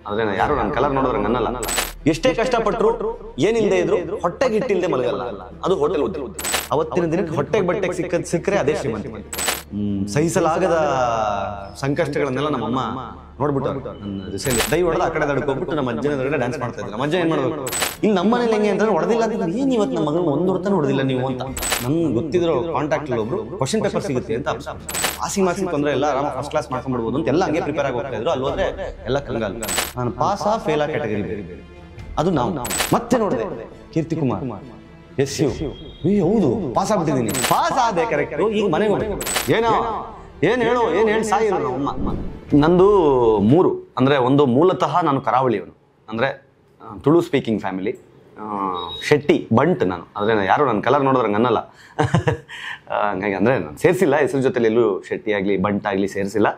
ಆದ್ರೆ ಯಾರು ನನ್ನ ಕಲರ್ ನೋಡಿದ್ರೆ ನನ್ನಲ್ಲ. ಎಷ್ಟೇ ಕಷ್ಟಪಟ್ಟರು ಏನಿಲ್ಲದೆ ಇದ್ರು ಹೊಟ್ಟೆಗೆ ಇಟ್ಟಿಲ್ಲದೆ ಮಲಗಲ್ಲ, ಅದು ಹೋಟೆಲ್ ಉದ್ಯೋಗ. ಅವತ್ತಿನ ದಿನಕ್ಕೆ ಹೊಟ್ಟೆಗೆ ಬಟ್ಟೆಗೆ ಸಿಕ್ಕರೆ ಅದೇ ಶ್ರೀಮಂತಿಕೆ. ಸಹಿಸಲಾಗದ ಸಂಕಷ್ಟಗಳನ್ನೆಲ್ಲ ನಮ್ಮಮ್ಮ ನೋಡ್ಬಿಟ್ಟು ನನ್ನ ದಿಸೆಯಲ್ಲಿ ದೈ ಹೊಡೆದ ಆ ಕಡೆ ಹೋಗ್ಬಿಟ್ಟು ನಮ್ಮ ಅಜ್ಜನ ಎದುರುಗಡೆ ಡ್ಯಾನ್ಸ್ ಮಾಡ್ತಾ ಇದ್ರು. ನಮ್ಮ ಅಜ್ಜ ಏನ್ ಮಾಡ್ಬೇಕು, ಇಲ್ಲಿ ನಮ್ಮ ಮನೇಲಿ ಹೆಂಗೆ ಅಂತಂದ್ರೆ ಹೊಡೆದಿಲ್ಲ ಅಂತ ಏನ್ ಇವತ್ತು ನಮ್ಮ ಮಗಳು ಒಂದು ಹೊರತಾನು ಹೊಡೆದಿಲ್ಲ ನೀವು ಅಂತ. ನಮ್ಗೆ ಗೊತ್ತಿದ್ರು ಕಾಂಟ್ಯಾಕ್ಟ್ ಒಬ್ರು ಕ್ವಶನ್ ಪೇಪರ್ ಸಿಗುತ್ತೆ ಅಂತ ಪಾಸಿಂಗ್ ತೊಂದರೆ ಎಲ್ಲ ಆರಾಮ ಫಸ್ಟ್ ಕ್ಲಾಸ್ ಮಾಡ್ಕೊಂಡ್ಬಿಡ್ಬೋದು ಅಂತ ಎಲ್ಲ ಹಂಗೆ ಪ್ರಿಪೇರ್ ಆಗಿ ಹೋಗ್ತಾ ಇದ್ರು. ಅಲ್ಲಿ ಹೋದ್ರೆ ಎಲ್ಲ ಕಂಗಾಲ್. ನಾನು ಪಾಸ್ ಆ ಫೇಲ್ ಆ ಕ್ಯಾಟಗರಿ ಬೇರೆ. ಅದು ನಾವು ಮತ್ತೆ ನೋಡಿದೆ ಕೀರ್ತಿ ಕುಮಾರ್ ಎಸ್ ಯು ಹೌದು ಪಾಸ್ ಆಗ್ಬಿಟ್ಟಿದ್ದೀನಿ. ಪಾಸ್ ಆದೆ ಕರೆಕ್ಟ್. ಈಗ ಮನೆಗೆ ಹೋಗ್ಬೇಕು. ಏನ್ ಹೇಳು ಸಾಯಿ ಅಮ್ಮ. ನಂದು 3 ಅಂದ್ರೆ ಒಂದು ಮೂಲತಃ ನಾನು ಕರಾವಳಿಯವನು, ಅಂದ್ರೆ ತುಳು ಸ್ಪೀಕಿಂಗ್ ಫ್ಯಾಮಿಲಿ. ಶೆಟ್ಟಿ ಬಂಟ್ ನಾನು, ಅಂದ್ರೆ ಯಾರು ನನ್ನ ಕಲರ್ ನೋಡಿದ್ರೆ ನನ್ನಲ್ಲ. ಹಂಗಾಗಿ ಅಂದ್ರೆ ನಾನು ಸೇರಿಸಿಲ್ಲ ಹೆಸರು ಜೊತೆಲಿ ಎಲ್ಲೂ ಶೆಟ್ಟಿ ಆಗಲಿ ಬಂಟ್ ಆಗಲಿ ಸೇರಿಸಿಲ್ಲ.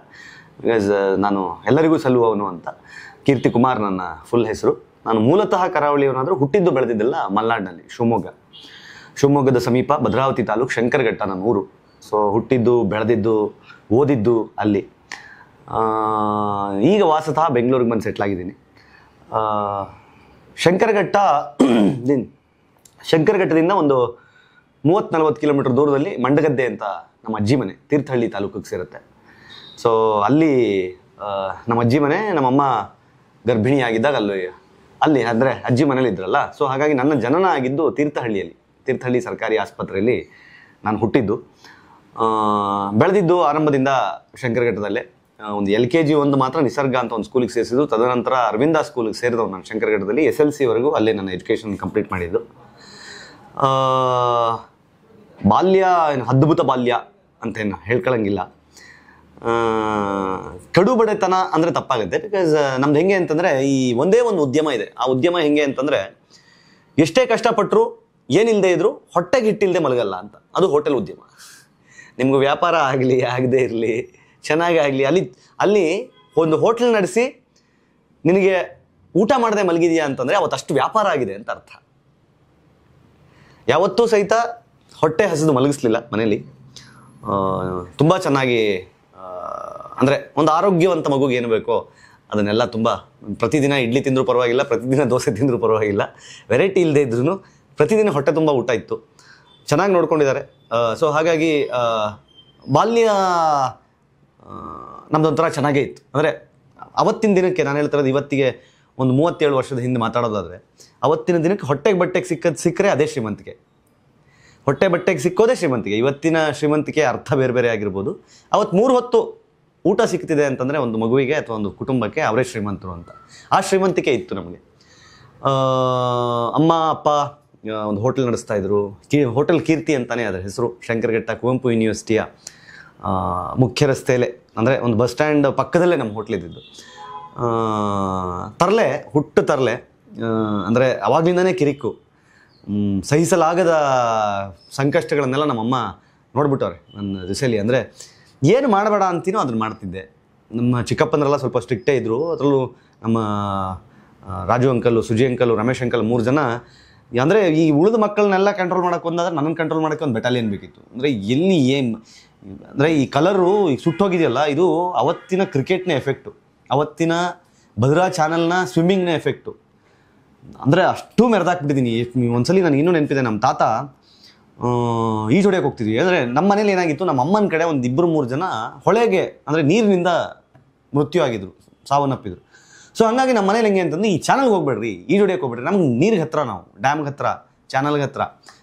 ಬಿಕಾಸ್ ನಾನು ಎಲ್ಲರಿಗೂ ಸಲ್ಲುವವನು ಅಂತ. ಕೀರ್ತಿ ಕುಮಾರ್ ನನ್ನ ಫುಲ್ ಹೆಸರು. ನಾನು ಮೂಲತಃ ಕರಾವಳಿಯವನಾದರೂ ಹುಟ್ಟಿದ್ದು ಬೆಳೆದಿದ್ದೆಲ್ಲ ಮಲ್ನಾಡಿನಲ್ಲಿ, ಶಿವಮೊಗ್ಗದ ಸಮೀಪ ಭದ್ರಾವತಿ ತಾಲೂಕು ಶಂಕರಘಟ್ಟ ನನ್ನ ಊರು. ಸೊ ಹುಟ್ಟಿದ್ದು ಬೆಳೆದಿದ್ದು ಓದಿದ್ದು ಅಲ್ಲಿ. ಈಗ ವಾಸತಃ ಬೆಂಗಳೂರಿಗೆ ಬಂದು ಸೆಟ್ಲ್ ಆಗಿದ್ದೀನಿ. ಶಂಕರಘಟ್ಟದಿಂದ ಒಂದು 30-40 ಕಿಲೋಮೀಟರ್ ದೂರದಲ್ಲಿ ಮಂಡಗದ್ದೆ ಅಂತ ನಮ್ಮ ಅಜ್ಜಿ ಮನೆ, ತೀರ್ಥಹಳ್ಳಿ ತಾಲೂಕಿಗೆ ಸೇರುತ್ತೆ. ಸೊ ಅಲ್ಲಿ ನಮ್ಮ ಅಜ್ಜಿ ಮನೆ. ನಮ್ಮಮ್ಮ ಗರ್ಭಿಣಿಯಾಗಿದ್ದಾಗ ಅಲ್ಲಿ ಅಂದರೆ ಅಜ್ಜಿ ಮನೇಲಿ ಇದ್ರಲ್ಲ. ಸೊ ಹಾಗಾಗಿ ನನ್ನ ಜನನ ಆಗಿದ್ದು ತೀರ್ಥಹಳ್ಳಿ ಸರ್ಕಾರಿ ಆಸ್ಪತ್ರೆಯಲ್ಲಿ ನಾನು ಹುಟ್ಟಿದ್ದು. ಬೆಳೆದಿದ್ದು ಆರಂಭದಿಂದ ಶಂಕರಘಟ್ಟದಲ್ಲೇ. ಒಂದು LKG ಒಂದು ಮಾತ್ರ ನಿಸರ್ಗ ಅಂತ ಒಂದು ಸ್ಕೂಲಿಗೆ ಸೇರಿಸಿದ್ದು. ತದನಂತರ ಅರವಿಂದ ಸ್ಕೂಲಿಗೆ ಸೇರಿದವು ನಾನು ಶಂಕರಘಟ್ಟದಲ್ಲಿ. SLC ಅಲ್ಲೇ ನನ್ನ ಎಜುಕೇಷನ್ ಕಂಪ್ಲೀಟ್ ಮಾಡಿದ್ದು. ಬಾಲ್ಯ ಅದ್ಭುತ ಬಾಲ್ಯ ಅಂತೇನು ಹೇಳ್ಕೊಳಂಗಿಲ್ಲ. ಕಡು ಬಡತನ ಅಂದರೆ ತಪ್ಪಾಗುತ್ತೆ. ಬಿಕಾಸ್ ನಮ್ದು ಹೆಂಗೆ ಅಂತಂದರೆ ಈ ಒಂದೇ ಒಂದು ಉದ್ಯಮ ಇದೆ. ಆ ಉದ್ಯಮ ಹೆಂಗೆ ಅಂತಂದರೆ ಎಷ್ಟೇ ಕಷ್ಟಪಟ್ಟರು ಏನಿಲ್ಲದೆ ಇದ್ರು ಹೊಟ್ಟೆಗೆ ಇಟ್ಟಿಲ್ಲದೆ ಮಲಗಲ್ಲ ಅಂತ. ಅದು ಹೋಟೆಲ್ ಉದ್ಯಮ. ನಿಮಗೂ ವ್ಯಾಪಾರ ಆಗಲಿ ಆಗದೆ ಇರಲಿ ಚೆನ್ನಾಗಾಗಲಿ, ಅಲ್ಲಿ ಒಂದು ಹೋಟ್ಲ್ ನಡೆಸಿ ನಿನಗೆ ಊಟ ಮಾಡದೆ ಮಲಗಿದೆಯಾ ಅಂತಂದರೆ ಅವತ್ತು ಅಷ್ಟು ವ್ಯಾಪಾರ ಆಗಿದೆ ಅಂತ ಅರ್ಥ. ಯಾವತ್ತೂ ಸಹಿತ ಹೊಟ್ಟೆ ಹಸಿದು ಮಲಗಿಸ್ಲಿಲ್ಲ ಮನೇಲಿ. ತುಂಬ ಚೆನ್ನಾಗಿ ಅಂದರೆ ಒಂದು ಆರೋಗ್ಯವಂತ ಮಗುಗೆ ಏನು ಬೇಕೋ ಅದನ್ನೆಲ್ಲ ತುಂಬ ಪ್ರತಿದಿನ ಇಡ್ಲಿ ತಿಂದರೂ ಪರವಾಗಿಲ್ಲ, ಪ್ರತಿದಿನ ದೋಸೆ ತಿಂದರೂ ಪರವಾಗಿಲ್ಲ, ವೆರೈಟಿ ಇಲ್ಲದೆ ಇದ್ರೂ ಪ್ರತಿದಿನ ಹೊಟ್ಟೆ ತುಂಬ ಊಟ ಇತ್ತು. ಚೆನ್ನಾಗಿ ನೋಡ್ಕೊಂಡಿದ್ದಾರೆ. ಸೊ ಹಾಗಾಗಿ ಬಾಲ್ಯ ನಮ್ಮದೊಂಥರ ಚೆನ್ನಾಗೇ ಇತ್ತು. ಅಂದರೆ ಅವತ್ತಿನ ದಿನಕ್ಕೆ ನಾನು ಹೇಳ್ತಿರೋದು, ಇವತ್ತಿಗೆ ಒಂದು 37 ವರ್ಷದ ಹಿಂದೆ ಮಾತಾಡೋದಾದರೆ, ಅವತ್ತಿನ ದಿನಕ್ಕೆ ಹೊಟ್ಟೆಗೆ ಬಟ್ಟೆಗೆ ಸಿಕ್ಕರೆ ಅದೇ ಶ್ರೀಮಂತಿಕೆ. ಹೊಟ್ಟೆ ಬಟ್ಟೆಗೆ ಸಿಕ್ಕೋದೇ ಶ್ರೀಮಂತಿಕೆ. ಇವತ್ತಿನ ಶ್ರೀಮಂತಿಕೆ ಅರ್ಥ ಬೇರೆ ಬೇರೆ ಆಗಿರ್ಬೋದು. ಅವತ್ತು 3 ಹೊತ್ತು ಊಟ ಸಿಗ್ತಿದೆ ಅಂತಂದರೆ ಒಂದು ಮಗುವಿಗೆ ಅಥವಾ ಒಂದು ಕುಟುಂಬಕ್ಕೆ ಅವರೇ ಶ್ರೀಮಂತರು ಅಂತ. ಆ ಶ್ರೀಮಂತಿಕೆ ಇತ್ತು ನಮಗೆ. ಅಮ್ಮ ಅಪ್ಪ ಒಂದು ಹೋಟೆಲ್ ನಡೆಸ್ತಾ ಇದ್ರು. ಹೋಟೆಲ್ ಕೀರ್ತಿ ಅಂತಲೇ ಅದರ ಹೆಸರು. ಶಂಕರಘಟ್ಟ ಕುವೆಂಪು ಯೂನಿವರ್ಸಿಟಿಯ ಮುಖ್ಯ ರಸ್ತೆಯಲ್ಲೇ, ಅಂದರೆ ಒಂದು ಬಸ್ ಸ್ಟ್ಯಾಂಡ್ ಪಕ್ಕದಲ್ಲೇ ನಮ್ಮ ಹೋಟ್ಲ್ ಇದ್ದಿದ್ದು. ತರಲೆ ಅಂದರೆ ಅವಾಗಲಿಂದನೇ ಕಿರಿಕು. ಸಹಿಸಲಾಗದ ಸಂಕಷ್ಟಗಳನ್ನೆಲ್ಲ ನಮ್ಮಮ್ಮ ನೋಡ್ಬಿಟ್ಟವ್ರೆ ನನ್ನ ದಿಸೆಯಲ್ಲಿ. ಅಂದರೆ ಏನು ಮಾಡಬೇಡ ಅಂತೀನೋ ಅದನ್ನು ಮಾಡ್ತಿದ್ದೆ. ನಮ್ಮ ಚಿಕ್ಕಪ್ಪನರೆಲ್ಲ ಸ್ವಲ್ಪ ಸ್ಟ್ರಿಕ್ಟೇ ಇದ್ದರು. ಅದರಲ್ಲೂ ನಮ್ಮ Raju uncle, suji uncle, Ramesh uncle 3 ಜನ. ಅಂದರೆ ಈ ಉಳಿದ ಮಕ್ಕಳನ್ನೆಲ್ಲ ಕಂಟ್ರೋಲ್ ಮಾಡೋಕ್ಕೆ ಒಂದಾದ್ರೆ ನನ್ನನ್ನು ಕಂಟ್ರೋಲ್ ಮಾಡೋಕ್ಕೆ ಒಂದು ಬೆಟಾಲಿಯನ್ ಬೇಕಿತ್ತು. ಅಂದರೆ ಎಲ್ಲಿ ಅಂದರೆ ಈ ಕಲರು ಈಗ ಸುಟ್ಟೋಗಿದೆಯಲ್ಲ, ಇದು ಅವತ್ತಿನ ಕ್ರಿಕೆಟ್ನೇ ಎಫೆಕ್ಟು, ಅವತ್ತಿನ ಭದ್ರಾ ಚಾನಲ್ನ ಸ್ವಿಮ್ಮಿಂಗ್ನೇ ಎಫೆಕ್ಟು. ಅಂದರೆ ಅಷ್ಟು ಮೆರೆದಾಕ್ಬಿಟ್ಟಿದ್ದೀನಿ. ಒಂದ್ಸಲಿ ನನಗೆ ಇನ್ನೂ ನೆನಪಿದೆ, ನಮ್ಮ ತಾತ ಈಜು ಹೊಡೆಯೋಕೆ ಹೋಗ್ತಿದ್ವಿ. ಅಂದರೆ ನಮ್ಮ ಮನೇಲಿ ಏನಾಗಿತ್ತು, ನಮ್ಮ ಅಮ್ಮನ ಕಡೆ ಒಂದು 2-3 ಜನ ಹೊಳೆಗೆ ಅಂದರೆ ನೀರಿನಿಂದ ಮೃತ್ಯು ಆಗಿದ್ರು, ಸಾವನ್ನಪ್ಪಿದ್ರು. ಸೊ ಹಂಗಾಗಿ ನಮ್ಮ ಮನೇಲಿ ಹೆಂಗೆ ಅಂತಂದ್ರೆ, ಈ ಚಾನಲ್ಗೆ ಹೋಗ್ಬೇಡ್ರಿ, ಈಜು ಹೊಡೆಯೋಕೆ ಹೋಗ್ಬೇಡ್ರಿ. ನಮ್ಗೆ ನೀರಿಗೆ ಹತ್ರ, ನಾವು ಡ್ಯಾಮ್ಗೆ ಹತ್ರ, ಚಾನಲ್ಗೆ ಹತ್ರ.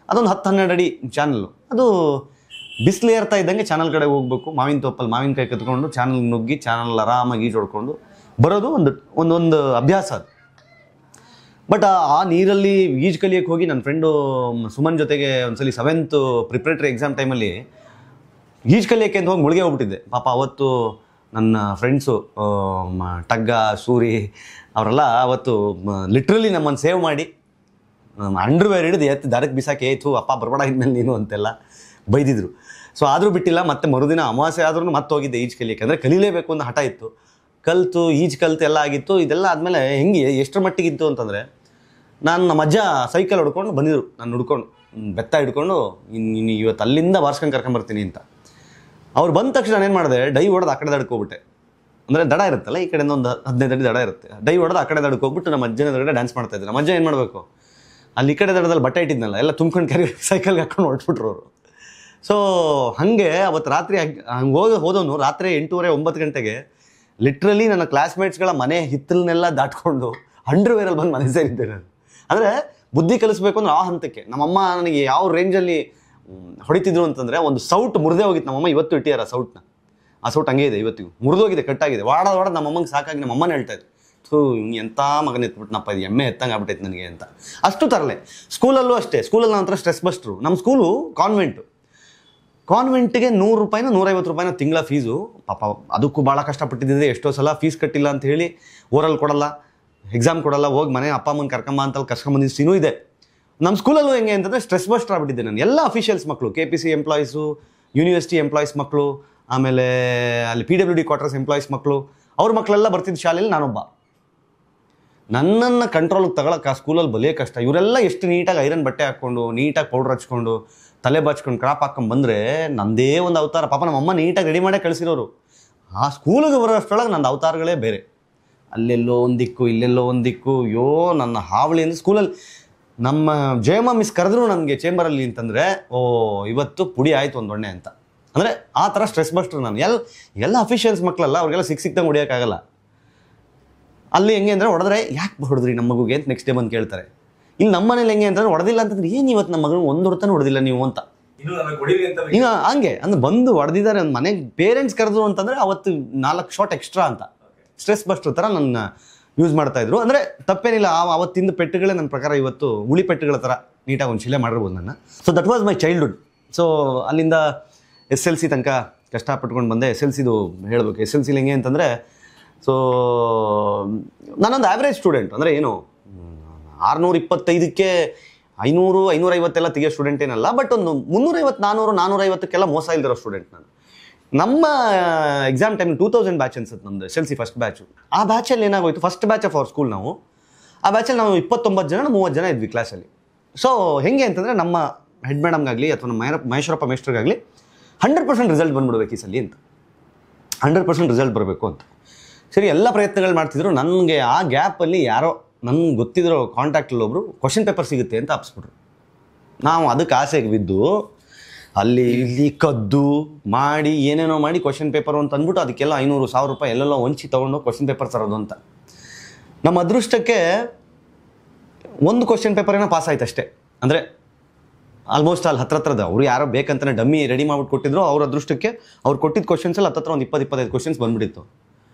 ಅದೊಂದು 10-12 ಅಡಿ ಚಾನಲ್ಲು. ಅದು ಬಿಸಿಲು ಏರ್ತಾ ಇದ್ದಂಗೆ ಚಾನಲ್ ಕಡೆ ಹೋಗ್ಬೇಕು. ಮಾವಿನ ತೋಪಲ್ಲಿ ಮಾವಿನಕಾಯಿ ಕತ್ಕೊಂಡು ಚಾನಲ್ ನುಗ್ಗಿ ಚಾನಲ್ ಆರಾಮಾಗಿ ಈಜು ಹೊಡ್ಕೊಂಡು ಬರೋದು ಒಂದೊಂದು ಅಭ್ಯಾಸ ಅದು. ಬಟ್ ಆ ನೀರಲ್ಲಿ ಈಜು ಕಲಿಯೋಕ್ಕೆ ಹೋಗಿ ನನ್ನ ಫ್ರೆಂಡು ಸುಮನ್ ಜೊತೆಗೆ ಒಂದ್ಸಲಿ 7th ಪ್ರಿಪ್ರೇಟರಿ ಎಕ್ಸಾಮ್ ಟೈಮಲ್ಲಿ ಈಜು ಕಲಿಯೋಕ್ಕೆ ಅಂತ ಹೋಗಿ ಮುಳುಗೆ ಹೋಗ್ಬಿಟ್ಟಿದ್ದೆ. ಪಾಪ ಅವತ್ತು ನನ್ನ ಫ್ರೆಂಡ್ಸು ಟಗ್ಗ, ಸೂರಿ ಅವರೆಲ್ಲ ಅವತ್ತು ಲಿಟ್ರಲಿ ನಮ್ಮನ್ನು ಸೇವ್ ಮಾಡಿ ಅಂಡರ್ವೇರ್ ಹಿಡಿದು ಎತ್ತು ದಾರಕ್ಕೆ ಬಿಸಾಕಿ ಏಯ್ತು ಅಪ್ಪ ಬರಬೇಡ ಇದ್ಮೇಲೆ ನೀನು ಅಂತೆಲ್ಲ ಬೈದಿದ್ರು. ಸೊ ಆದರೂ ಬಿಟ್ಟಿಲ್ಲ. ಮತ್ತೆ ಮರುದಿನ ಅಮಾವಾಸ್ಯೆ ಆದ್ರೂ ಮತ್ತೆ ಹೋಗಿದ್ದೆ ಈಜು ಕಲಿಯೋಕ್ಕೆ. ಅಂದರೆ ಕಲೀಲೇಬೇಕು ಅಂತ ಹಠ ಇತ್ತು. ಈಜು ಕಲಿತು ಎಲ್ಲ ಆಗಿತ್ತು. ಇದೆಲ್ಲ ಆದಮೇಲೆ ಹೆಂಗೆ ಎಷ್ಟರ ಮಟ್ಟಿಗಿತ್ತು ಅಂತಂದರೆ, ನಮ್ಮ ಅಜ್ಜ ಸೈಕಲ್ ಹೊಡ್ಕೊಂಡು ಬಂದಿದ್ರು, ನಾನು ಹುಡ್ಕೊಂಡು ಬೆತ್ತ ಹಿಡ್ಕೊಂಡು, ಇನ್ನು ಇವತ್ತು ಅಲ್ಲಿಂದ ಬಾರ್ಸ್ಕೊಂಡು ಕರ್ಕೊಂಬರ್ತೀನಿ ಅಂತ. ಅವ್ರು ಬಂದ ತಕ್ಷಣ ನಾನು ಏನು ಮಾಡಿದೆ, ಡೈ ಹೊಡೆದು ಆ ಕಡೆ ದಡ್ಕೋಬಿಟ್ಟೆ. ಅಂದರೆ ದಡ ಇರುತ್ತಲ್ಲ, ಈ ಕಡೆಯಿಂದ ಒಂದು 15 ಅಡಿ ದಡ ಇರುತ್ತೆ. ಡೈ ಹೊಡೆದು ಆ ಕಡೆ ದಡಕ್ಕೆ ಹೋಗ್ಬಿಟ್ಟು ನಮ್ಮ ಅಜ್ಜನ ಎದುರುಗಡೆ ಡ್ಯಾನ್ಸ್ ಮಾಡ್ತಾ ಇದ್ದೆ. ನಮ್ಮ ಅಜ್ಜ ಏನು ಮಾಡಬೇಕು, ಅಲ್ಲಿ ಈ ಕಡೆ ದಡದಲ್ಲಿ ಬಟ್ಟೆ ಇಟ್ಟಿದ್ನಲ್ಲ ಎಲ್ಲ ತುಂಬ್ಕೊಂಡು ಕರಿ ಸೈಕಲ್ಗೆ ಹಾಕೊಂಡು ಹೊರಟ್ಬಿಟ್ರು ಅವರು. ಸೊ ಹಾಗೆ ಅವತ್ತು ರಾತ್ರಿ ಹಂಗೆ ಹೋದವನು ರಾತ್ರಿ 8:30 9 ಗಂಟೆಗೆ ಲಿಟ್ರಲಿ ನನ್ನ ಕ್ಲಾಸ್ಮೇಟ್ಸ್ಗಳ ಮನೆ ಹಿತ್ತಲನ್ನೆಲ್ಲ ದಾಟ್ಕೊಂಡು ಅಂಡರ್ವೇರಲ್ಲಿ ಬಂದು ಮನೆ ಸೇರಿದ್ದೆ ನಾನು. ಅಂದರೆ ಬುದ್ಧಿ ಕಲಿಸ್ಬೇಕು ಅಂದ್ರೆ ಆ ಹಂತಕ್ಕೆ ನಮ್ಮಮ್ಮ ನನಗೆ ಯಾವ ರೇಂಜಲ್ಲಿ ಹೊಡಿತಿದ್ರು ಅಂತಂದರೆ, ಒಂದು ಸೌಟ್ ಮುರಿದೇ ಹೋಗಿತ್ತು. ನಮ್ಮಮ್ಮ ಇವತ್ತು ಇಟ್ಟಿಯಾರ ಸೌಟ್ನ, ಆ ಸೌಟ್ ಹಂಗೆ ಇದೆ ಇವತ್ತಿಗೂ, ಮುರಿದೋಗಿದೆ, ಕಟ್ಟಾಗಿದೆ. ವಾಡೋದು ನಮ್ಮಮ್ಮಂಗೆ ಸಾಕಾಗಿ ನಮ್ಮಮ್ಮನೇ ಹೇಳ್ತಾ ಇದ್ರು, ಥೂ ಇವ್ನು ಎಂಥ ಮಗನ ಎತ್ಬಿಟ್ನಪ್ಪ, ಇದು ಎಮ್ಮೆ ಎತ್ತಂಗೆ ಆಗ್ಬಿಟ್ಟೈತೆ ನನಗೆ ಅಂತ. ಅಷ್ಟು ತರಲೆ. ಸ್ಕೂಲಲ್ಲೂ ಅಷ್ಟೇ, ಸ್ಕೂಲಲ್ಲಿ ನಂತರ ಸ್ಟ್ರೆಸ್ ಬಸ್ಟ್ರು. ನಮ್ಮ ಸ್ಕೂಲು ಕಾನ್ವೆಂಟ್ಗೆ 100 ರೂಪಾಯಿನ 150 ರೂಪಾಯಿನ ತಿಂಗಳ ಫೀಸು. ಪಾಪ ಅದಕ್ಕೂ ಭಾಳ ಕಷ್ಟಪಟ್ಟಿದ್ದೆ. ಎಷ್ಟೋ ಸಲ ಫೀಸ್ ಕಟ್ಟಿಲ್ಲ ಅಂತ ಹೇಳಿ ಓರಲ್ ಕೊಡಲ್ಲ, ಎಕ್ಸಾಮ್ ಕೊಡಲ್ಲ, ಹೋಗಿ ಮನೆ ಅಪ್ಪ ಅಮ್ಮನ ಕರ್ಕೊಂಬ ಅಂತ ಕರ್ಕೊಂಬಂದಿದ್ದು ಸೀನೂ ಇದೆ. ನಮ್ಮ ಸ್ಕೂಲಲ್ಲೂ ಹೆಂಗೆ ಅಂತಂದರೆ ಸ್ಟ್ರೆಸ್ ಬಸ್ಟರ್ ಆಗ್ಬಿಟ್ಟಿದ್ದೆ ನಾನು. ಎಲ್ಲ ಅಫಿಷಿಯಲ್ಸ್ ಮಕ್ಕಳು, KPC ಎಂಪ್ಲಾಯೀಸು, ಯೂನಿವರ್ಸಿಟಿ ಎಂಪ್ಲಾಯೀಸ್ ಮಕ್ಕಳು, ಆಮೇಲೆ ಅಲ್ಲಿ PWD ಕ್ವಾರ್ಟರ್ಸ್ ಎಂಪ್ಲಾಯೀಸ್ ಮಕ್ಕಳು, ಅವ್ರ ಮಕ್ಕಳೆಲ್ಲ ಬರ್ತಿದ್ದ ಶಾಲೆಯಲ್ಲಿ ನಾನೊಬ್ಬ. ನನ್ನನ್ನು ಕಂಟ್ರೋಲಿಗೆ ತಗೊಳಕ್ಕೆ ಆ ಸ್ಕೂಲಲ್ಲಿ ಬಲಿಯ ಕಷ್ಟ. ಇವರೆಲ್ಲ ಎಷ್ಟು ನೀಟಾಗಿ ಐರನ್ ಬಟ್ಟೆ ಹಾಕ್ಕೊಂಡು, ನೀಟಾಗಿ ಪೌಡ್ರ್ ಹಚ್ಕೊಂಡು, ತಲೆ ಬಾಚ್ಕೊಂಡು, ಕ್ರಾಪ್ ಹಾಕ್ಕೊಂಡು ಬಂದರೆ ನಂದೇ ಒಂದು ಅವತಾರ. ಪಾಪ ನಮ್ಮಮ್ಮ ನೀಟಾಗಿ ರೆಡಿ ಮಾಡೇ ಕಳಿಸಿರೋರು. ಆ ಸ್ಕೂಲಿಗೆ ಬರೋಷ್ಟರೊಳಗೆ ನನ್ನ ಅವತಾರಗಳೇ ಬೇರೆ. ಅಲ್ಲೆಲ್ಲೋ ಒಂದು ದಿಕ್ಕು, ಇಲ್ಲೆಲ್ಲೋ ಒಂದು ದಿಕ್ಕು. ಅಯ್ಯೋ ನನ್ನ ಹಾವಳಿ ಅಂದರೆ ಸ್ಕೂಲಲ್ಲಿ ನಮ್ಮ ಜಯಮ್ಮ ಮಿಸ್ ಕರೆದ್ರು ನನಗೆ ಚೇಂಬರಲ್ಲಿ ಅಂತಂದರೆ, ಓ ಇವತ್ತು ಪುಡಿ ಆಯಿತು ಒಂದು ಒಣ್ಣೆ ಅಂತ. ಅಂದರೆ ಆ ಥರ ಸ್ಟ್ರೆಸ್ ಬಸ್ಟ್ರು ನಾನು. ಎಲ್ಲ ಅಫಿಷಿಯಲ್ಸ್ ಮಕ್ಕಳಲ್ಲ, ಅವ್ರಿಗೆಲ್ಲ ಸಿಕ್ತಂಗೆ ಹೊಡಿಯೋಕ್ಕಾಗಲ್ಲ. ಅಲ್ಲಿ ಹೆಂಗೆ ಅಂದರೆ ಹೊಡೆದ್ರೆ ಯಾಕೆ ಹೊಡೆದ್ರಿ ನಮ್ಮ ಮಗುಗೆ ಅಂತ ನೆಕ್ಸ್ಟ್ ಡೇ ಬಂದು ಕೇಳ್ತಾರೆ. ಇಲ್ಲಿ ನಮ್ಮ ಮನೇಲಿ ಹೆಂಗೆ ಅಂತಂದ್ರೆ ಹೊಡೆದಿಲ್ಲ ಅಂತಂದ್ರೆ, ಏನು ಇವತ್ತು ನಮ್ಮ ಮಗನಿಗೆ ಒಂದು ಹೊಡೆತಾನೆ ಹೊಡೆದಿಲ್ಲ ನೀವು ಅಂತ. ಈಗ ಹಂಗೆ ಅಂದ್ರೆ ಬಂದು ಹೊಡೆದಿದ್ದಾರೆ ಒಂದು ಮನೆಗೆ ಪೇರೆಂಟ್ಸ್ ಕರೆದ್ರು ಅಂತಂದರೆ ಅವತ್ತು 4 ಶಾಟ್ ಎಕ್ಸ್ಟ್ರಾ ಅಂತ ಸ್ಟ್ರೆಸ್ ಬಸ್ಟ್ರ್ ಥರ ನನ್ನ ಯೂಸ್ ಮಾಡ್ತಾಯಿದ್ರು. ಅಂದರೆ ತಪ್ಪೇನಿಲ್ಲ, ಅವತ್ತಿಂದ ಪೆಟ್ಟುಗಳೇ ನನ್ನ ಪ್ರಕಾರ ಇವತ್ತು ಉಳಿ ಪೆಟ್ಟುಗಳ ಥರ ನೀಟಾಗಿ ಒಂದು ಶಿಲೆ ಮಾಡಿರ್ಬೋದು ನನ್ನ. So that was my childhood. So ಅಲ್ಲಿಂದ SLC ತನಕ ಕಷ್ಟಪಟ್ಕೊಂಡು ಬಂದೆ. SLCದು ಹೇಳಬೇಕು. SLCಲಿ ಹೆಂಗೆ ಅಂತಂದರೆ, ಸೊ ನಾನೊಂದು ಆ್ಯಾವ್ರೇಜ್ ಸ್ಟೂಡೆಂಟ್. ಅಂದರೆ ಏನು 625ಕ್ಕೆ 500 550 ತೆಗಿಯೋ ಸ್ಟೂಡೆಂಟ್ ಏನಲ್ಲ, ಬಟ್ ಒಂದು 350 400 450ಕ್ಕೆಲ್ಲ ಮೋಸ ಇಲ್ದಿರೋ ಸ್ಟೂಡೆಂಟ್ ನಾನು. ನಮ್ಮ ಎಕ್ಸಾಮ್ ಟೈಮ್ 2000 ಬ್ಯಾಚ್ ಅನ್ಸುತ್ತೆ ನಮ್ಮದು SLC ಫಸ್ಟ್ ಬ್ಯಾಚು. ಆ ಬ್ಯಾಚಲ್ಲಿ ಏನಾಗೋಯ್ತು, first batch of our school ನಾವು. ಆ ಬ್ಯಾಚಲ್ಲಿ ನಾವು 29 ಜನ 30 ಜನ ಇದ್ವಿ ಕ್ಲಾಸಲ್ಲಿ. ಸೊ ಹೆಂಗೆ ಅಂತಂದರೆ ನಮ್ಮ ಹೆಡ್ ಮೇಡಮ್ಗಾಗಲಿ ಅಥವಾ ನಮ್ಮ ಮಹೇಶ್ವರಪ್ಪ ಮೇಸ್ಟ್ರಿಗಾಗಲಿ 100% ರಿಸಲ್ಟ್ ಬಂದ್ಬಿಡ್ಬೇಕು ಈ ಸಲ ಅಂತ, 100% ರಿಸಲ್ಟ್ ಬರಬೇಕು ಅಂತ. ಸರಿ ಎಲ್ಲ ಪ್ರಯತ್ನಗಳು ಮಾಡ್ತಿದ್ರು. ನನಗೆ ಆ ಗ್ಯಾಪಲ್ಲಿ ಯಾರೋ ನನ್ಗೆ ಗೊತ್ತಿದ್ರು ಕಾಂಟ್ಯಾಕ್ಟಲ್ಲಿ ಒಬ್ಬರು ಕ್ವಶನ್ ಪೇಪರ್ ಸಿಗುತ್ತೆ ಅಂತ ಹಾಪ್ಸ್ಬಿಟ್ರು. ನಾವು ಅದಕ್ಕೆ ಆಸೆಗೆ ಬಿದ್ದು ಅಲ್ಲಿ ಇಲ್ಲಿ ಕದ್ದು ಮಾಡಿ ಏನೇನೋ ಮಾಡಿ ಕ್ವಶನ್ ಪೇಪರು ಅಂತ ಅಂದ್ಬಿಟ್ಟು ಅದಕ್ಕೆಲ್ಲ 500 1000 ರೂಪಾಯಿ ಎಲ್ಲೆಲ್ಲೋ ಹೊಂಚಿ ತೊಗೊಂಡು ಕ್ವಶನ್ ಪೇಪರ್ ತರೋದು ಅಂತ. ನಮ್ಮ ಅದೃಷ್ಟಕ್ಕೆ ಒಂದು ಕ್ವಶನ್ ಪೇಪರ್ ಏನೋ ಪಾಸ್ ಆಯ್ತು ಅಷ್ಟೇ. ಅಂದರೆ ಆಲ್ಮೋಸ್ಟ್ ಅಲ್ಲಿ ಹತ್ರದ ಅವ್ರು ಯಾರೋ ಬೇಕಂತಾನೆ ಡಮ್ಮಿ ರೆಡಿ ಮಾಡ್ಬಿಟ್ಟು ಕೊಟ್ಟಿದ್ರು. ಅವ್ರ ಅದೃಷ್ಟಕ್ಕೆ ಅವ್ರು ಕೊಟ್ಟಿದ್ದ ಕ್ವಶನ್ಸಲ್ಲಿ ಹತ್ರ ಒಂದು 20-25 ಕ್ವಶನ್ಸ್ ಬಂದುಬಿಟ್ಟಿತ್ತು.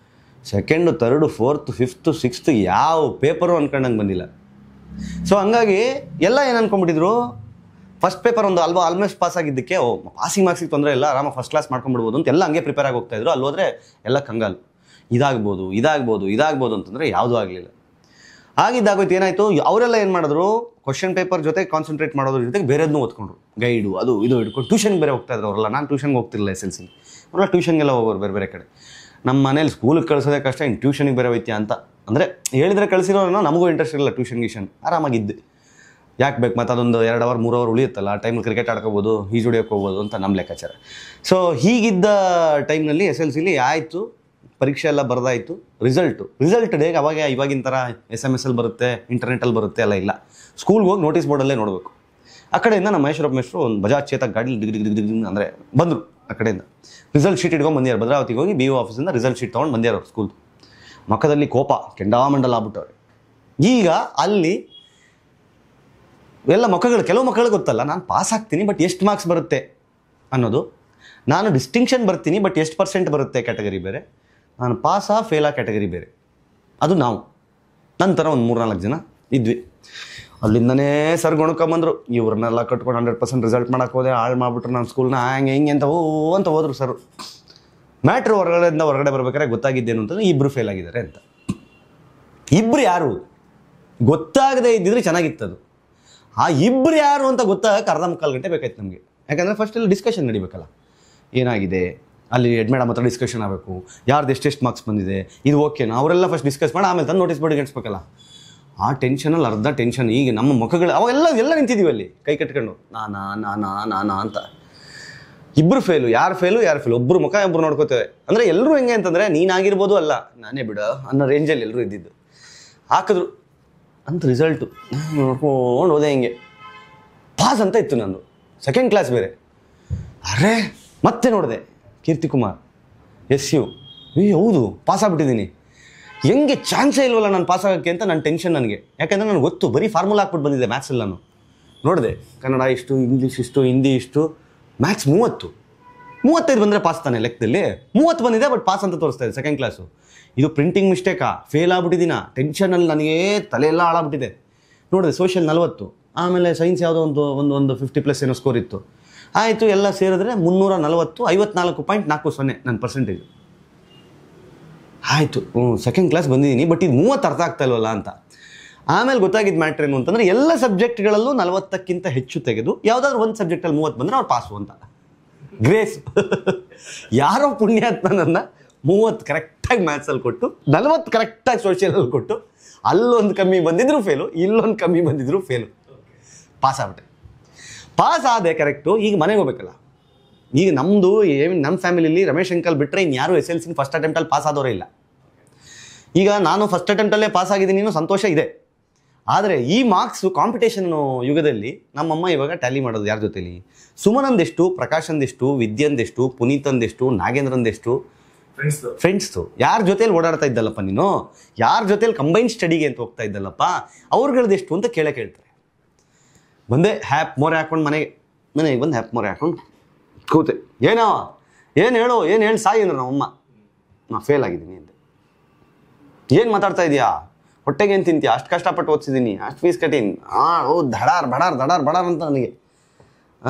Second, third, fourth, fifth, sixth ಯಾವ ಪೇಪರು ಅನ್ಕೊಂಡಂಗೆ ಬಂದಿಲ್ಲ. ಸೊ ಹಂಗಾಗಿ ಎಲ್ಲ ಏನು ಅನ್ಕೊಂಡ್ಬಿಟ್ಟಿದ್ರು, ಫಸ್ಟ್ ಪೇಪರ್ ಒಂದು ಆಲ್ಮೋಸ್ಟ್ ಪಾಸ್ ಆಗಿದ್ದಕ್ಕೆ ಪಾಸಿಂಗ್ ಮಾರ್ಕ್ಸಿಗೆ ತೊಂದರೆ ಇಲ್ಲ, ಆರಾಮ ಫಸ್ಟ್ ಕ್ಲಾಸ್ ಮಾಡ್ಕೊಂಡ್ಬಿಡ್ಬೋದು ಅಂತ ಎಲ್ಲ ಹಂಗೆ ಪ್ರಿಪೇರ್ ಆಗಿ ಹೋಗ್ತಾಯಿದ್ರು. ಅಲ್ಲಿ ಹೋದರೆ ಎಲ್ಲ ಕಂಗಾಲು, ಇದಾಗ್ಬೋದು ಅಂತಂದರೆ ಯಾವುದೂ ಆಗಲಿಲ್ಲ. ಆಗಿದ್ದಾಗೋಯ್ತು. ಏನಾಯಿತು, ಅವರೆಲ್ಲ ಏನು ಮಾಡಿದ್ರು, ಕ್ವಶನ್ ಪೇಪರ್ ಜೊತೆ ಕಾನ್ಸಂಟ್ರೇಟ್ ಮಾಡೋದ್ರ ಜೊತೆಗೆ ಬೇರೆದನ್ನೂ ಓದ್ಕೊಂಡ್ರು. ಗೈಡು ಅದು ಇದು ಹಿಡ್ಕೊಂಡು ಟ್ಯೂಷನ್ಗೆ ಬೇರೆ ಹೋಗ್ತಾಯಿದ್ರು ಅವರೆಲ್ಲ. ನಾನು ಟ್ಯೂಷನ್ಗೆ ಹೋಗ್ತಿರಲಿಲ್ಲ SLC. ಅವರೆಲ್ಲ ಟ್ಯೂಷನ್ಗೆಲ್ಲ ಹೋಗೋರು ಬೇರೆ ಬೇರೆ ಕಡೆ. ನಮ್ಮ ಮನೇಲಿ ಸ್ಕೂಲಿಗೆ ಕಳಿಸೋದೇ ಕಷ್ಟ, ಇನ್ನು ಟ್ಯೂಷನಿಗೆ ಬೇರೆ ಹೋಯ್ತೀಯ ಅಂತ. ಅಂದರೆ ಹೇಳಿದರೆ ಕಳಿಸಿರೋರು ನಮಗೂ ಇಂಟ್ರೆಸ್ಟ್ ಇರಲಿಲ್ಲ ಟ್ಯೂಷನ್ ಆರಾಮಾಗಿದ್ದು. ಯಾಕೆ ಬೇಕು, ಮತ್ತು ಅದೊಂದು 2 ಅವರ್ 3 ಅವರ್ ಉಳಿಯುತ್ತಲ್ಲ, ಆ ಟೈಮಲ್ಲಿ ಕ್ರಿಕೆಟ್ ಆಡ್ಕೋಬೋದು, ಈಜುಡಿಯೋಕೆ ಹೋಗ್ಬೋದು ಅಂತ ನಮ್ಮ ಲೆಕ್ಕಾಚಾರ. ಸೊ ಹೀಗಿದ್ದ ಟೈಮ್ನಲ್ಲಿ SLCಲಿ ಆಯಿತು, ಪರೀಕ್ಷೆ ಎಲ್ಲ ಬರೆದಾಯಿತು. ರಿಸಲ್ಟ್ ಡೇಗೆ ಅವಾಗ ಇವಾಗಿನ ಥರ SMS ಬರುತ್ತೆ, ಇಂಟರ್ನೆಟಲ್ಲಿ ಬರುತ್ತೆ ಎಲ್ಲ ಇಲ್ಲ. ಸ್ಕೂಲ್ಗೆ ಹೋಗಿ ನೋಟಿಸ್ ಬೋರ್ಡಲ್ಲೇ ನೋಡಬೇಕು. ಆ ಕಡೆಯಿಂದ ನಮ್ಮ ಮಹೇಶ್ವರಪ್ಪ ಮೇಷ್ಟ್ರು ಒಂದು ಬಜಾಜ್ ಚೇತಕ್ ಗಾಡಿ ಡಿಗ್ ಅಂದರೆ ಬಂದರು. ಆ ಕಡೆಯಿಂದ ರಿಸಲ್ಟ್ ಶೀಟ್ ಇಟ್ಕೊಂಡು ಬಂದ್ಯಾರು. ಭದ್ರಾವತಿಗೆ ಹೋಗಿ BO ಆಫೀಸಿಂದ ರಿಸಲ್ಟ್ ಶೀಟ್ ತೊಗೊಂಡು ಬಂದ್ಯಾರು ಅವ್ರು ಸ್ಕೂಲ್ದು. ಮಕ್ಕದಲ್ಲಿ ಕೋಪ ಕೆಂಡಾಮಂಡಲ ಆಗ್ಬಿಟ್ಟವ್ರೆ. ಈಗ ಅಲ್ಲಿ ಎಲ್ಲ ಕೆಲವು ಮಕ್ಕಳಿಗೆ ಗೊತ್ತಲ್ಲ, ನಾನು ಪಾಸ್ ಆಗ್ತೀನಿ ಬಟ್ ಎಷ್ಟು ಮಾರ್ಕ್ಸ್ ಬರುತ್ತೆ ಅನ್ನೋದು, ನಾನು ಡಿಸ್ಟಿಂಕ್ಷನ್ ಬರ್ತೀನಿ ಬಟ್ ಎಷ್ಟು % ಬರುತ್ತೆ ಕ್ಯಾಟಗರಿ ಬೇರೆ, ನಾನು ಪಾಸಾ ಫೇಲಾ ಕ್ಯಾಟಗರಿ ಬೇರೆ. ಅದು ನಾವು ನಂತರ ಒಂದು 3-4 ಜನ ಇದ್ವಿ. ಅಲ್ಲಿಂದನೇ ಸರ್ ಗೊಣ್ಕೊಂಬಂದರು. ಇವ್ರನ್ನೆಲ್ಲ ಕಟ್ಕೊಂಡು 100% ರಿಸಲ್ಟ್ ಮಾಡೋಕೆ ಹೋದೆ, ಹಾಳು ಮಾಡಿಬಿಟ್ರು ನಮ್ಮ ಸ್ಕೂಲ್ನ, ಹಿಂಗೆ ಅಂತ ಅಂತ ಹೋದರು ಸರ್. ಮ್ಯಾಟ್ರ್ ಹೊರಗಡೆ ಬರ್ಬೇಕಾದ್ರೆ ಗೊತ್ತಾಗಿದ್ದೇನು ಅಂತಂದರೆ ಇಬ್ಬರು ಫೇಲ್ ಆಗಿದ್ದಾರೆ ಅಂತ. ಇಬ್ಬರು ಯಾರು ಗೊತ್ತಾಗದೇ ಇದ್ದಿದ್ರೆ ಚೆನ್ನಾಗಿತ್ತದು. ಆ ಇಬ್ಬರು ಯಾರು ಅಂತ ಗೊತ್ತಾಗಕ್ಕೆ 1/2-3 ಗಂಟೆ ಬೇಕಾಯ್ತು ನಮಗೆ. ಯಾಕಂದರೆ ಫಸ್ಟ್ ಎಲ್ಲ ಡಿಸ್ಕಷನ್ ನಡಿಬೇಕಲ್ಲ, ಏನಾಗಿದೆ ಅಲ್ಲಿ ಹೆಡ್ ಮೇಡಮ್ ಹತ್ರ ಡಿಸ್ಕಷನ್ ಆಗಬೇಕು, ಯಾರ್ದು ಎಷ್ಟೆಷ್ಟು ಮಾರ್ಕ್ಸ್ ಬಂದಿದೆ, ಇದು ಓಕೆನಾ, ಅವರೆಲ್ಲ ಫಸ್ಟ್ ಡಿಸ್ಕಸ್ ಮಾಡಿ ಆಮೇಲೆ ತಂದು ನೋಟಿಸ್ ಬೋರ್ಡಿಗೆ ಅಂಟಿಸ್ಬೇಕಲ್ಲ. ಆ ಟೆನ್ಷನಲ್ಲಿ ಅರ್ಧ ಟೆನ್ಷನ್. ಈಗ ನಮ್ಮ ಮುಖಗಳು ಅವೆಲ್ಲ ನಿಂತಿದ್ದೀವಿ ಅಲ್ಲಿ ಕೈ ಕಟ್ಕೊಂಡು ನಾನಾ ಅಂತ. ಇಬ್ಬರು ಫೇಲು, ಯಾರು ಫೇಲು, ಒಬ್ಬರು ಮುಖ ಒಬ್ಬರು ನೋಡ್ಕೋತೇವೆ. ಅಂದರೆ ಎಲ್ಲರೂ ಹೆಂಗೆ ಅಂತಂದರೆ ನೀನಾಗಿರ್ಬೋದು ಅಲ್ಲ ನಾನೇ ಬಿಡ ಅನ್ನೋ ರೇಂಜಲ್ಲಿ ಎಲ್ಲರೂ ಇದ್ದಿದ್ದು. ಹಾಕಿದ್ರು ಅಂತ ರಿಸಲ್ಟು ನೋಡ್ಕೊಂಡು ಹೋದೆ. ಹಿಂಗೆ ಪಾಸ್ ಅಂತ ಇತ್ತು ನಂದು, ಸೆಕೆಂಡ್ ಕ್ಲಾಸ್ ಬೇರೆ. ಅರೇ ಮತ್ತೆ ನೋಡಿದೆ ಕೀರ್ತಿಕುಮಾರ್ SU. ಹೌದು ಪಾಸ್ ಆಗ್ಬಿಟ್ಟಿದ್ದೀನಿ. ಹೆಂಗೆ ಚಾನ್ಸೇ ಇಲ್ವಲ್ಲ ನಾನು ಪಾಸ್ ಆಗೋಕ್ಕೆ ಅಂತ ನನ್ನ ಟೆನ್ಷನ್ ನನಗೆ. ಯಾಕೆಂದರೆ ನನಗೆ ಗೊತ್ತು ಬರೀ ಫಾರ್ಮುಲಾ ಹಾಕ್ಬಿಟ್ಟು ಬಂದಿದ್ದೆ ಮ್ಯಾಥ್ಸಲ್ಲಿ. ನಾನು ನೋಡಿದೆ ಕನ್ನಡ ಇಷ್ಟು, ಇಂಗ್ಲೀಷ್ ಇಷ್ಟು, ಹಿಂದಿ ಇಷ್ಟು, ಮ್ಯಾಥ್ಸ್ 35 ಬಂದರೆ ಪಾಸ್ ತಾನೆ ಲೆಕ್ಕದಲ್ಲಿ. 30 ಬಂದಿದೆ, ಬಟ್ ಪಾಸ್ ಅಂತ ತೋರಿಸ್ತಾ ಇದೆ ಸೆಕೆಂಡ್ ಕ್ಲಾಸು. ಇದು ಪ್ರಿಂಟಿಂಗ್ ಮಿಸ್ಟೇಕಾ, ಫೇಲ್ ಆಗ್ಬಿಟ್ಟಿದ್ದೀನ, ಟೆನ್ಷನಲ್ಲಿ ನನಗೆ ತಲೆಯೆಲ್ಲ ಹಾಳಾಗ್ಬಿಟ್ಟಿದೆ. ನೋಡಿದೆ ಸೋಷಿಯಲ್ 40, ಆಮೇಲೆ ಸೈನ್ಸ್ ಯಾವುದೋ ಒಂದು 50+ ಏನೋ ಸ್ಕೋರ್ ಇತ್ತು. ಆಯಿತು, ಎಲ್ಲ ಸೇರಿದ್ರೆ 340, 54.40 ನನ್ನ ಪರ್ಸೆಂಟೇಜು. ಆಯಿತು, ಸೆಕೆಂಡ್ ಕ್ಲಾಸ್ ಬಂದಿದ್ದೀನಿ, ಬಟ್ ಇದು 30 ಅರ್ಥ ಆಗ್ತಾ ಇಲ್ವಲ್ಲ ಅಂತ. ಆಮೇಲೆ ಗೊತ್ತಾಗಿದ್ದು ಮ್ಯಾಟ್ರ್ ಏನು ಅಂತಂದರೆ, ಎಲ್ಲ ಸಬ್ಜೆಕ್ಟ್ಗಳಲ್ಲೂ 40ಕ್ಕಿಂತ ಹೆಚ್ಚು ತೆಗೆದು ಯಾವುದಾದ್ರು ಒಂದು ಸಬ್ಜೆಕ್ಟಲ್ಲಿ 30 ಬಂದರೆ ಅವ್ರು ಪಾಸು ಅಂತ. ಗ್ರೇಸ್. ಯಾರೋ ಪುಣ್ಯಾತ್ಮ ನನ್ನ 30 ಕರೆಕ್ಟಾಗಿ ಮ್ಯಾಥ್ಸಲ್ಲಿ ಕೊಟ್ಟು, 40 ಕರೆಕ್ಟಾಗಿ ಸೋಷಿಯಲಲ್ಲಿ ಕೊಟ್ಟು, ಅಲ್ಲೊಂದು ಕಮ್ಮಿ ಬಂದಿದ್ರು ಫೇಲು, ಇಲ್ಲೊಂದು ಕಮ್ಮಿ ಬಂದಿದ್ರು ಫೇಲು. ಪಾಸ್ ಆಗ್ಬಿಟ್ಟೆ. ಪಾಸ್ ಆದೆ ಕರೆಕ್ಟು. ಈಗ ಮನೆಗೆ ಹೋಗ್ಬೇಕಲ್ಲ. ಈಗ ನಮ್ಮ ಫ್ಯಾಮಿಲಿಲಿ ರಮೇಶ್ ಅಂಕಲ್ ಬಿಟ್ಟರೆ ಇನ್ಯಾರು SLC ಫಸ್ಟ್ ಅಟೆಂಪ್ಟಲ್ಲಿ ಪಾಸ್ ಆದವರೇ ಇಲ್ಲ. ಈಗ ನಾನು ಫಸ್ಟ್ ಅಟೆಂಪ್ಟಲ್ಲೇ ಪಾಸ್ ಆಗಿದ್ದೀನಿ, ಇನ್ನೂ ಸಂತೋಷ ಇದೆ. ಆದರೆ ಈ ಮಾರ್ಕ್ಸು ಕಾಂಪಿಟೇಷನ್ ಯುಗದಲ್ಲಿ ನಮ್ಮಮ್ಮ ಇವಾಗ ಟ್ಯಾಲಿ ಮಾಡೋದು ಯಾರ ಜೊತೆಲಿ? ಸುಮನಂದೆಷ್ಟು, ಪ್ರಕಾಶಂದೆಷ್ಟು, ವಿದ್ಯಂದೆಷ್ಟು, ಪುನೀತಂದೆಷ್ಟು, ನಾಗೇಂದ್ರಂದೆಷ್ಟು, ಫ್ರೆಂಡ್ಸ್ದು. ಯಾರ ಜೊತೆಲಿ ಓಡಾಡ್ತಾ ಇದ್ದಲ್ಲಪ್ಪ ನೀನು, ಯಾರ ಜೊತೆಲಿ ಕಂಬೈನ್ ಸ್ಟಡಿಗೆ ಅಂತ ಹೋಗ್ತಾ ಇದ್ದಲ್ಲಪ್ಪ, ಅವ್ರುಗಳದೆಷ್ಟು ಅಂತ ಕೇಳ್ತಾರೆ. ಬಂದೆ ಹ್ಯಾಪ್ ಮೋರೆ ಹಾಕ್ಕೊಂಡು ಮನೆಗೆ ಬಂದು ಹ್ಯಾಪ್ ಮೋರೆ ಹಾಕ್ಕೊಂಡು ಕೂತೆ. ಏನು ಹೇಳು ಸಾಯಿ ಅಂದ್ರೆ ನಮ್ಮಮ್ಮ. ನಾನು ಫೇಲ್ ಆಗಿದ್ದೀನಿ ಅಂತ. ಏನು ಮಾತಾಡ್ತಾ ಇದೆಯಾ, ಹೊಟ್ಟೆಗೆ ಏನು ತಿಂತೀಯ, ಅಷ್ಟು ಕಷ್ಟಪಟ್ಟು ಓದಿಸಿದ್ದೀನಿ, ಅಷ್ಟು ಫೀಸ್ ಕಟ್ಟೀನಿ. ಹೌದು, ಬಡಾರ್ ಅಂತ ನನಗೆ.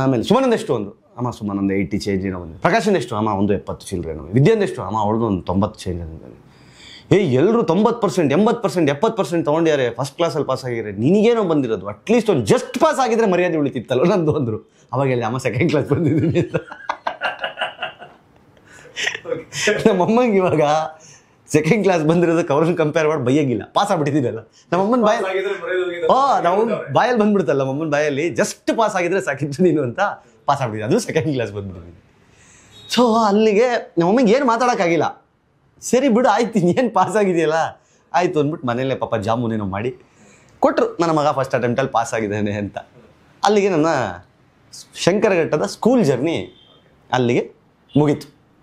ಆಮೇಲೆ ಸುಮನಂದೆಷ್ಟು ಒಂದು, ಅಮ್ಮ ಸುಮನಂದ 80 ಚೇಂಜ್ ಏನೋ ಬಂದಿದೆ. ಪ್ರಕಾಶಂದೆಷ್ಟು, ಅಮ್ಮ ಒಂದು 70 ಚಿಲ್ಲರೇನೋ. ವಿದ್ಯಂದೆಷ್ಟು, ಅಮ್ಮ ಅವ್ರದ್ದು ಒಂದು 90 ಚೇಂಜ್ ಅಂತಾನೆ. ಎಲ್ಲರೂ 90%, 80%, 70% ತೊಗೊಂಡಿದ್ದಾರೆ, ಫಸ್ಟ್ ಕ್ಲಾಸಲ್ಲಿ ಪಾಸ್ ಆಗಿದ್ದಾರೆ. ನಿನಗೇನೋ ಬಂದಿರೋದು, ಅಟ್ಲೀಸ್ಟ್ ಒಂದು ಜಸ್ಟ್ ಪಾಸ್ ಆಗಿದ್ರೆ ಮರ್ಯಾದೆ ಉಳಿತಿತ್ತಲ್ಲ ನಂದು ಅಂದರು. ಅವಾಗ ಹೇಳಿ ಅಮ್ಮ ಸೆಕೆಂಡ್ ಕ್ಲಾಸ್ ಬಂದಿದ್ದೀನಿ ಅಂತ. ನಮ್ಮಮ್ಮಂಗೆ ಇವಾಗ ಸೆಕೆಂಡ್ ಕ್ಲಾಸ್ ಬಂದಿರೋದಕ್ಕೆ ಅವ್ರನ್ನ ಕಂಪೇರ್ ಮಾಡಿ ಬೈಯಂಗಿಲ್ಲ, ಪಾಸ್ ಆಗ್ಬಿಟ್ಟಿದ್ದೀನಲ್ಲ. ನಮ್ಮಮ್ಮನ ಬಾಯಲ್ಲಿ ಬಂದ್ಬಿಡ್ತಲ್ಲ, ನಮ್ಮಮ್ಮನ ಬಾಯಲ್ಲಿ ಜಸ್ಟ್ ಪಾಸ್ ಆಗಿದ್ರೆ ಸಾಕಿತ್ತು ನೀನು ಅಂತ ಪಾಸ್ ಆಗ್ಬಿಟ್ಟಿದೆ. ಅದು ಸೆಕೆಂಡ್ ಕ್ಲಾಸ್ ಬಂದ್ಬಿಟ್ಟಿದ್ದೀನಿ. ಸೊ ಅಲ್ಲಿಗೆ ನಮ್ಮಮ್ಮಗೆ ಏನು ಮಾತಾಡೋಕ್ಕಾಗಿಲ್ಲ. ಸರಿ ಬಿಡು ಆಯ್ತು, ಇನ್ನೇನು ಪಾಸ್ ಆಗಿದೆಯಲ್ಲ ಆಯಿತು ಅಂದ್ಬಿಟ್ಟು ಮನೇಲೆ ಪಾಪ ಜಾಮೂನೇನೋ ಮಾಡಿ ಕೊಟ್ಟರು. ನನ್ನ ಮಗ ಫಸ್ಟ್ ಅಟೆಂಪ್ಟಲ್ಲಿ ಪಾಸ್ ಆಗಿದ್ದಾನೆ ಅಂತ. ಅಲ್ಲಿಗೆ ನನ್ನ ಶಂಕರಘಟ್ಟದ ಸ್ಕೂಲ್ ಜರ್ನಿ ಅಲ್ಲಿಗೆ ಮುಗೀತು.